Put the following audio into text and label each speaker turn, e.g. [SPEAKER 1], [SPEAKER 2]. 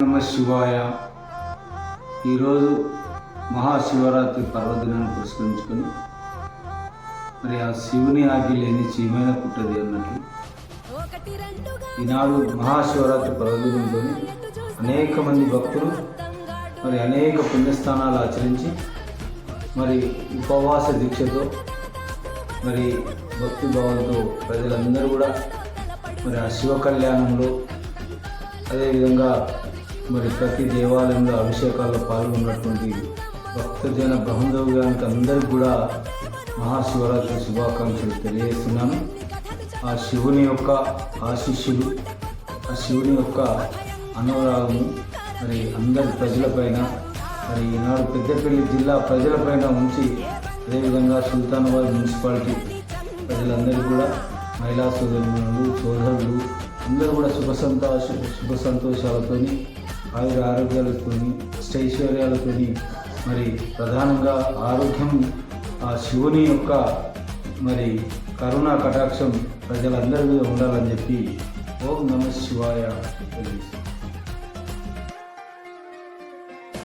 [SPEAKER 1] నమ శివాయ. ఈరోజు మహాశివరాత్రి పర్వదినాన్ని పురస్కరించుకొని మరి ఆ శివుని ఆజ్ఞ లేని చీమైన పుట్టది అన్నట్లు ఈనాడు మహాశివరాత్రి పర్వదినంతో అనేక మంది భక్తులు మరి అనేక పుణ్యస్థానాలు ఆచరించి మరి ఉపవాస దీక్షతో మరి భక్తి భావంతో ప్రజలందరూ కూడా మరి ఆ శివ కళ్యాణంలో అదేవిధంగా మరి ప్రతి దేవాలయంలో అభిషేకాల్లో పాల్గొన్నటువంటి భక్తజన బాంధవ్యానికి అందరికీ కూడా మహాశివరాత్రి శుభాకాంక్షలు తెలియజేస్తున్నాను. ఆ శివుని యొక్క ఆశీస్సులు, ఆ శివుని యొక్క అనురాగము మరి అందరి ప్రజలపైన, మరి ఈనాడు పెద్దపల్లి జిల్లా ప్రజలపైన ఉంచి అదేవిధంగా సుల్తానాబాద్ మున్సిపాలిటీ ప్రజలందరూ కూడా మహిళా సోదరులు అందరూ కూడా శుభ సంతోషాలతోని ఆయుర ఆరోగ్యాలతోని అష్టైశ్వర్యాలతోని మరి ప్రధానంగా ఆరోగ్యం ఆ శివుని యొక్క మరి కరుణా కటాక్షం ప్రజలందరి మీద ఉండాలని చెప్పి ఓం నమ శివాయ తెలియజేస్తాను.